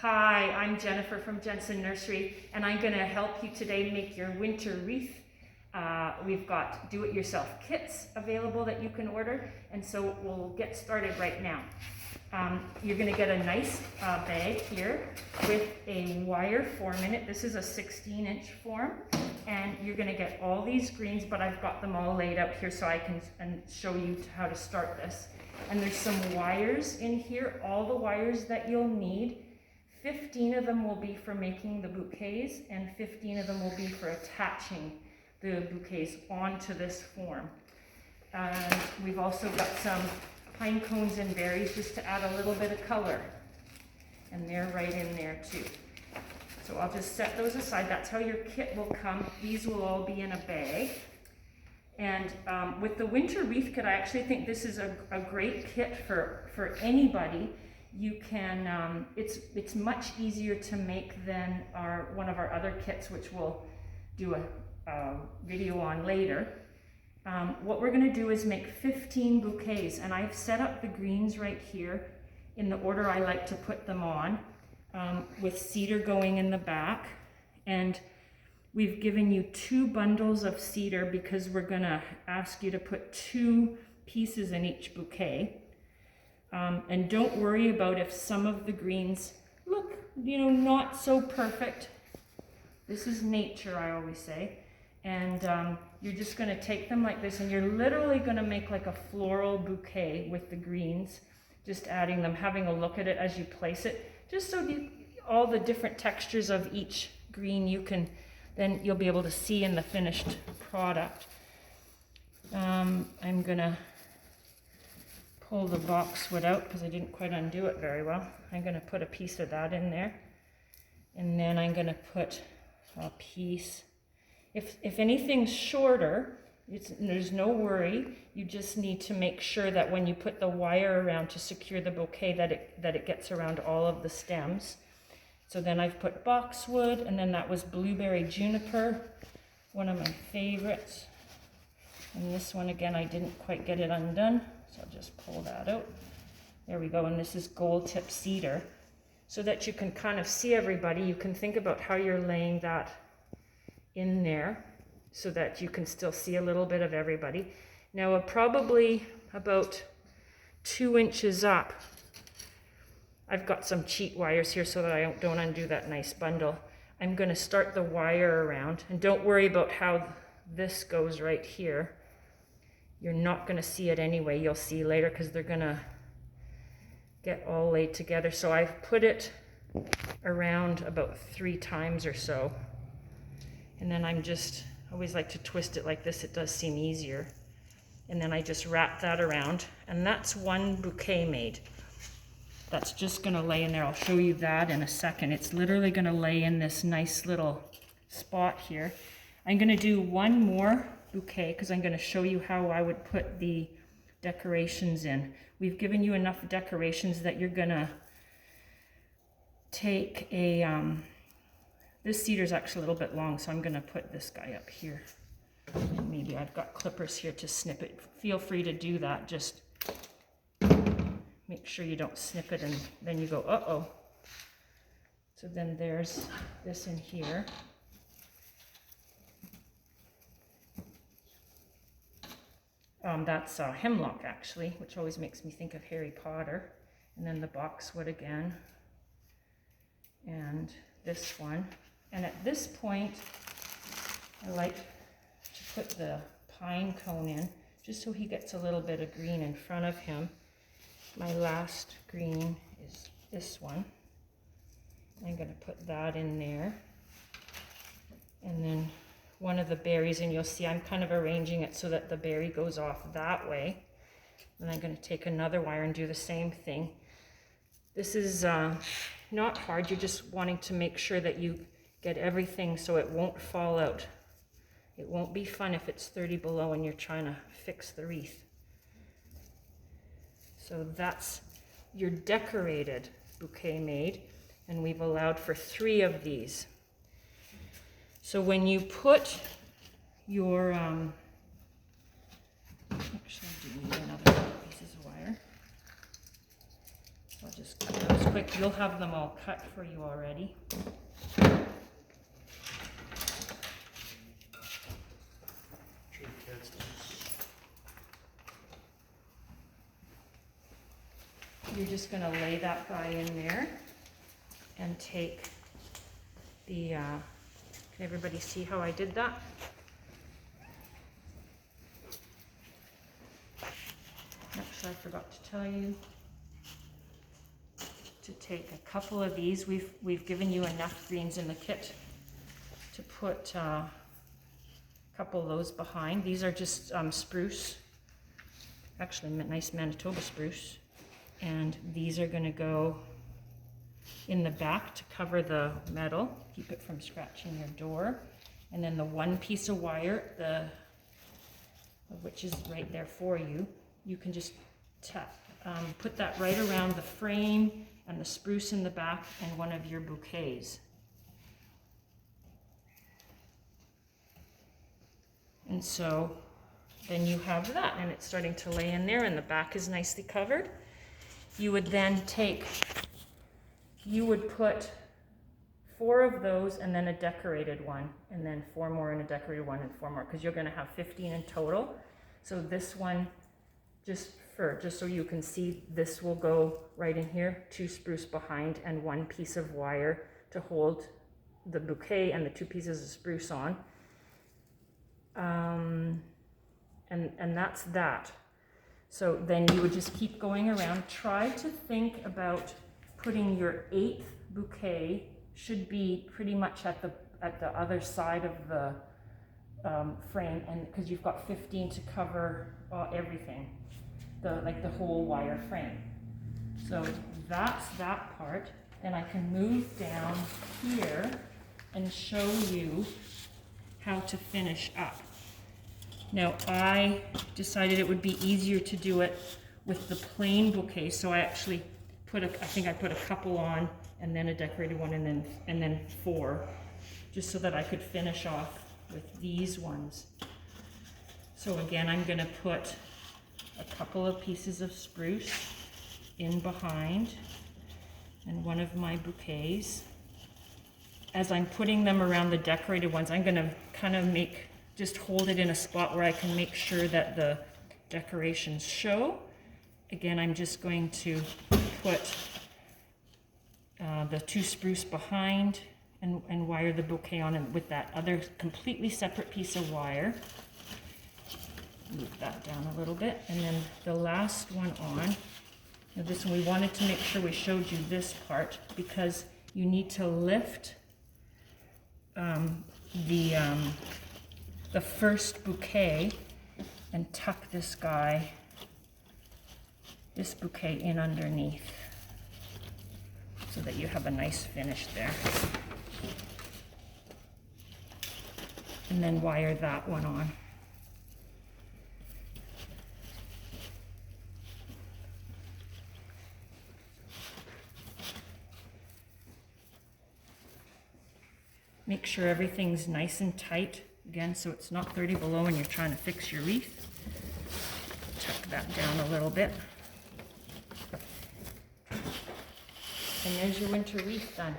Hi, I'm Jennifer from Jensen Nursery, and I'm going to help you today make your winter wreath. We've got do-it-yourself kits available that you can order, and so we'll get started right now. You're going to get a nice bag here with a wire form in it. This is a 16-inch form, and you're going to get all these greens, but I've got them all laid out here so I can show you how to start this. And there's some wires in here, all the wires that you'll need. 15 of them will be for making the bouquets, and 15 of them will be for attaching the bouquets onto this form. And we've also got some pine cones and berries just to add a little bit of color. And they're right in there too. So I'll just set those aside. That's how your kit will come. These will all be in a bag. And with the Winter Wreath Kit, I actually think this is a great kit for anybody. You can, it's much easier to make than one of our other kits, which we'll do a video on later. What we're going to do is make 15 bouquets, and I've set up the greens right here in the order I like to put them on, with cedar going in the back. And we've given you 2 bundles of cedar because we're going to ask you to put 2 pieces in each bouquet. And don't worry about if some of the greens look, not so perfect. This is nature, I always say. And you're just going to take them like this, and you're literally going to make like a floral bouquet with the greens, just adding them, having a look at it as you place it, just so all the different textures of each green then you'll be able to see in the finished product. I'm going to pull the boxwood out because I didn't quite undo it very well. I'm going to put a piece of that in there, and then I'm going to put a piece. If anything's shorter, there's no worry. You just need to make sure that when you put the wire around to secure the bouquet that it gets around all of the stems. So then I've put boxwood, and then that was blueberry juniper, one of my favorites. And this one, again, I didn't quite get it undone, so I'll just pull that out. There we go, and this is gold tip cedar. So that you can kind of see everybody, you can think about how you're laying that in there so that you can still see a little bit of everybody. Now, probably about 2 inches up, I've got some cheat wires here so that I don't undo that nice bundle. I'm going to start the wire around, and don't worry about how this goes right here. You're not going to see it anyway. You'll see later because they're going to get all laid together. So I've put it around about 3 times or so. And then I always like to twist it like this. It does seem easier. And then I just wrap that around. And that's one bouquet made. That's just going to lay in there. I'll show you that in a second. It's literally going to lay in this nice little spot here. I'm going to do one more bouquet because I'm going to show you how I would put the decorations in. We've given you enough decorations that you're going to take this cedar is actually a little bit long, so I'm going to put this guy up here. And maybe I've got clippers here to snip it. Feel free to do that. Just make sure you don't snip it and then you go, uh-oh. So then there's this in here. That's hemlock, actually, which always makes me think of Harry Potter. And then the boxwood again. And this one. And at this point, I like to put the pine cone in, just so he gets a little bit of green in front of him. My last green is this one. I'm going to put that in there. And then one of the berries, and you'll see I'm kind of arranging it so that the berry goes off that way. And I'm going to take another wire and do the same thing. This is not hard. You're just wanting to make sure that you get everything so it won't fall out. It won't be fun if it's 30 below and you're trying to fix the wreath. So that's your decorated bouquet made, and we've allowed for 3 of these. So when you put your, actually I do need another pieces of wire. So I'll just cut those quick. You'll have them all cut for you already. You're just going to lay that guy in there and take the, can everybody see how I did that? Actually, I forgot to tell you to take a couple of these. We've given you enough greens in the kit to put a couple of those behind. These are just spruce, actually nice Manitoba spruce. And these are going to go in the back to cover the metal, keep it from scratching your door. And then the one piece of wire, which is right there for you, you can just put that right around the frame and the spruce in the back and one of your bouquets. And so then you have that, and it's starting to lay in there, and the back is nicely covered. You would then put 4 of those and then a decorated one, and then 4 more and a decorated one and 4 more, because you're going to have 15 in total. So this one, just so you can see, this will go right in here, 2 spruce behind and 1 piece of wire to hold the bouquet and the 2 pieces of spruce on. And that's that. So then you would just keep going around. Try to think about putting your 8th bouquet, should be pretty much at the other side of the frame, and because you've got 15 to cover everything, the whole wire frame. So that's that part. And I can move down here and show you how to finish up. Now, I decided it would be easier to do it with the plain bouquet, so I actually I think I put a couple on, and then a decorated one, and then 4, just so that I could finish off with these ones. So again, I'm going to put a couple of pieces of spruce in behind, and one of my bouquets. As I'm putting them around the decorated ones, I'm going to kind of just hold it in a spot where I can make sure that the decorations show. Again, I'm just going to put the 2 spruce behind and wire the bouquet on, and with that other completely separate piece of wire. Move that down a little bit, and then the last one on. Now this one, we wanted to make sure we showed you this part, because you need to lift the first bouquet and tuck this bouquet in underneath, so that you have a nice finish there. And then wire that one on. Make sure everything's nice and tight, again, so it's not 30 below when you're trying to fix your wreath. Tuck that down a little bit. And there's your winter wreath done.